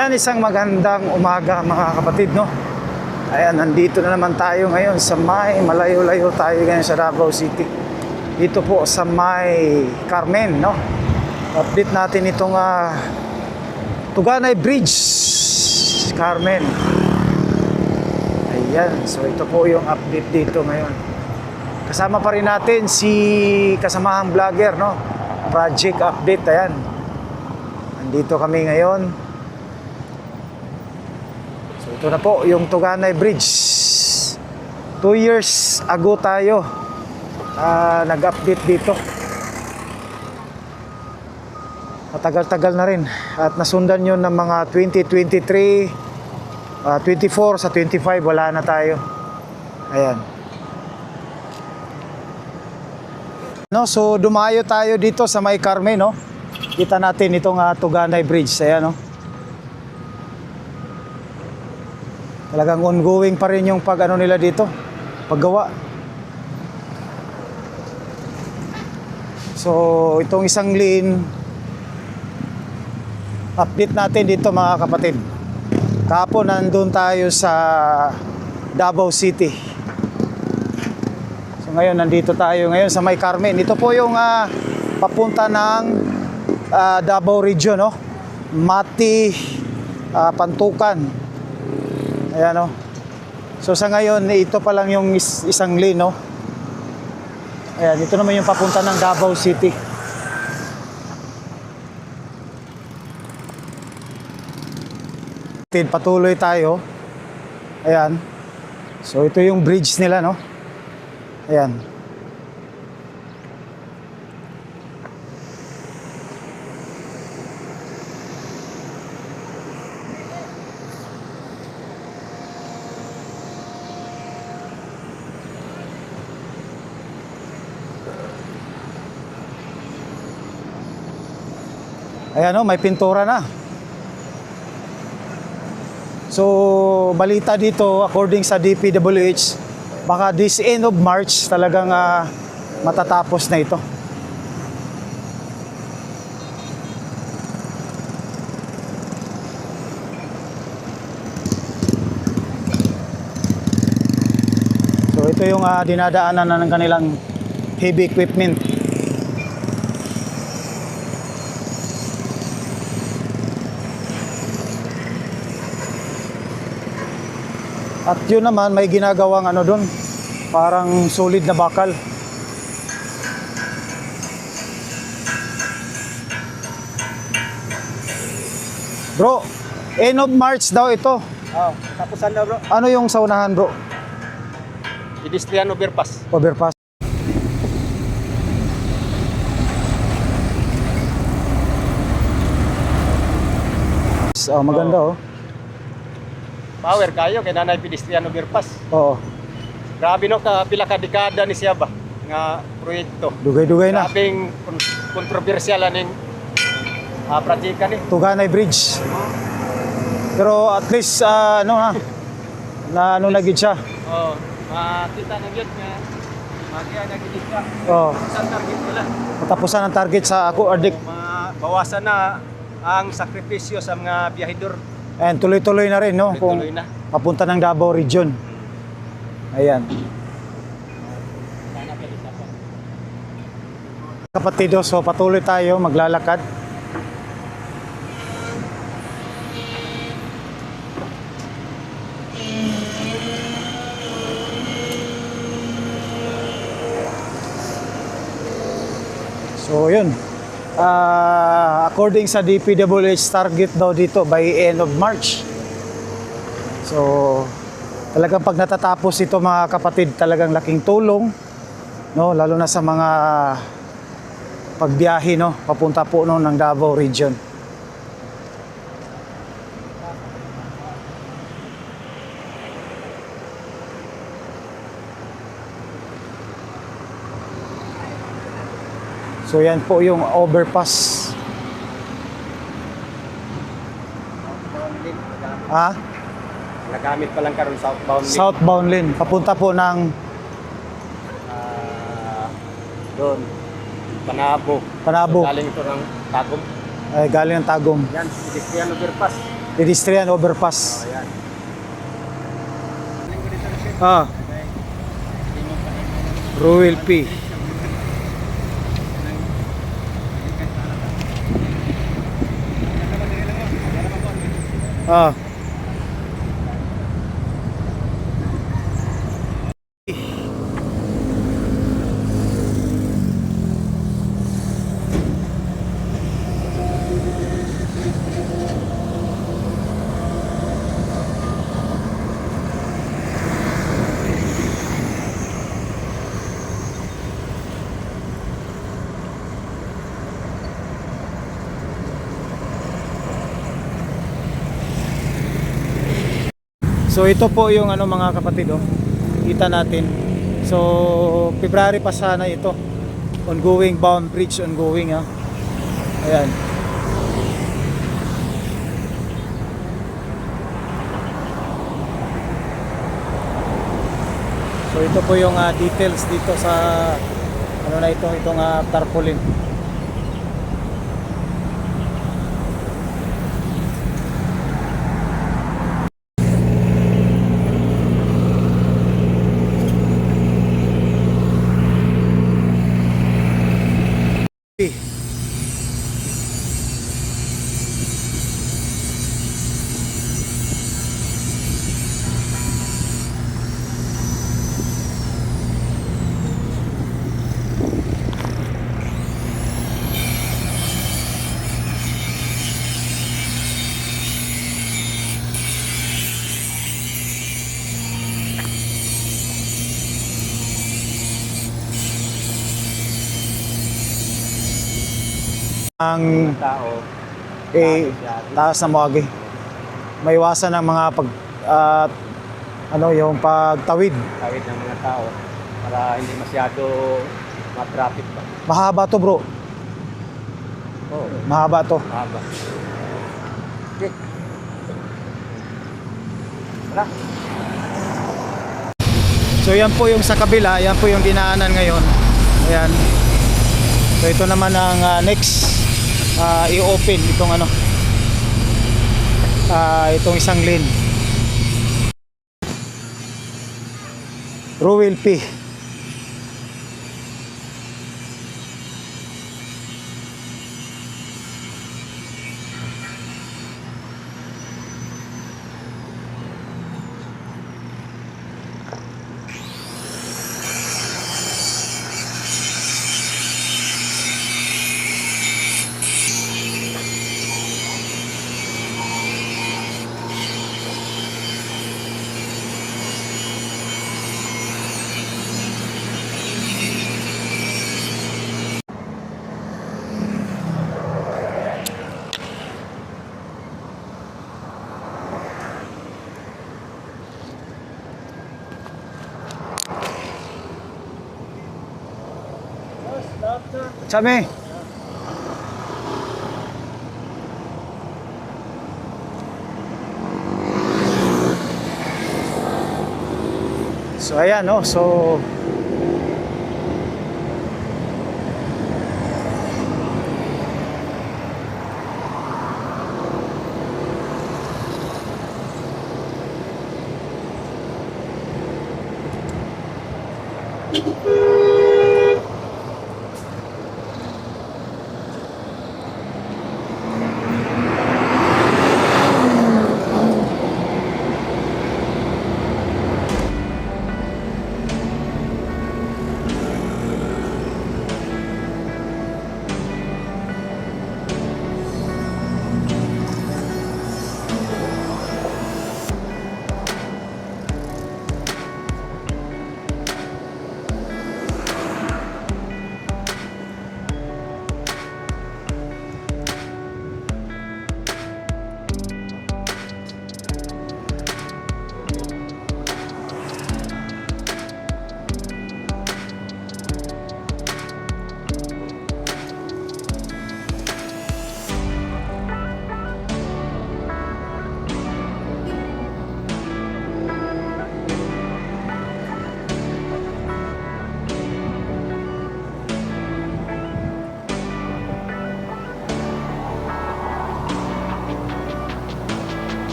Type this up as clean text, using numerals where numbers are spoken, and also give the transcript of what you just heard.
Yan, isang magandang umaga mga kapatid, no? Ayan, nandito na naman tayo ngayon sa may malayo-layo tayo ngayon sa Davao City. Dito po sa may Carmen, no? Update natin itong Tuganay Bridge, Carmen. Ayan, so ito po yung update dito ngayon. Kasama pa rin natin si kasamahang vlogger, no? Project update, ayan. Nandito kami ngayon. Ito na po yung Tuganay Bridge. 2 years ago tayo nag-update dito. Matagal-tagal na rin. At nasundan yun ng mga 2023, 24 sa 25 wala na tayo. Ayan. No, so dumayo tayo dito sa may Carmen, no? Kita natin itong Tuganay Bridge. Ayan, no? Talagang ongoing pa rin yung pag-ano nila dito, paggawa. So, itong isang lane, update natin dito mga kapatid. Kahapon nandun tayo sa Davao City. So, ngayon nandito tayo ngayon sa may Carmen. Ito po yung papunta ng Davao Region, no? Mati, Pantukan. Ayan, no? So sa ngayon, ito pa lang yung isang lane, no? Ayan, ito naman yung papunta ng Davao City. Patuloy tayo. Ayan. So ito yung bridge nila, no? Ayan. Ayan, no, may pintura na. So, balita dito, according sa DPWH, baka this end of March talagang matatapos na ito. So, ito yung dinadaanan na ng kanilang heavy equipment. At yun naman, may ginagawang ano doon, parang solid na bakal. Bro, end of March daw ito. Oh, tapusan na bro. Ano yung saunahan, bro? Pedestrian overpass. Overpass. Oh, maganda, oh. Power kayo kay nanay pedestrian overpass. Oo. Grabe no, pila ka dekada ni siya ba nga proyekto. Dugay-dugay na. Grabing kontrobersyal aning project ni. Tuganay Bridge. Pero at least ano na ano na gid siya. Oh, makita na gyud nga magiya na gid siya. Oo. Sa target nila. Matapusan ang target sa ako Ardik. Mabawasan na ang sakripisyo sa mga biyahedor. And tuloy-tuloy na rin, no? Kung Tuloy na. papunta ng Davao Region. Ayan. Kapatido, so patuloy tayo maglalakad. So, yun. According sa DPWH, target daw dito by end of March. So, talagang pag natatapos ito mga kapatid, talagang laking tulong, no? Lalo na sa mga pagbiyahe, no? Papunta po no, ng Davao Region. So yan po yung overpass. Ha? Nagamit pa lang karon southbound lane. Southbound lane. Papunta po ng doon. Panabo. Panabo. So, galing ito ng Tagum. Ay, galing ng Tagum. Yan, pedestrian overpass. Pedestrian overpass. Ayan. Ah. Ruel P. Ah. So ito po yung ano mga kapatid, oh. Kita natin. So February pa sana ito. Ongoing, bound bridge ongoing, ha. Ayan. So ito po yung details dito sa ano na ito, itong tarpaulin. Ang Tao. taas na Moagi. May iwasan ng mga yung pagtawid. Tawid ng mga tao para hindi masyado ma-traffic pa. Mahaba to, bro. Oo. Mahaba to. Mahaba. Okay. Wala. So yan po yung sa kabila, yan po yung dinaanan ngayon. Ayan. So ito naman ang next i-open itong itong isang lane. Ruel P. Chame. So ayan, no. So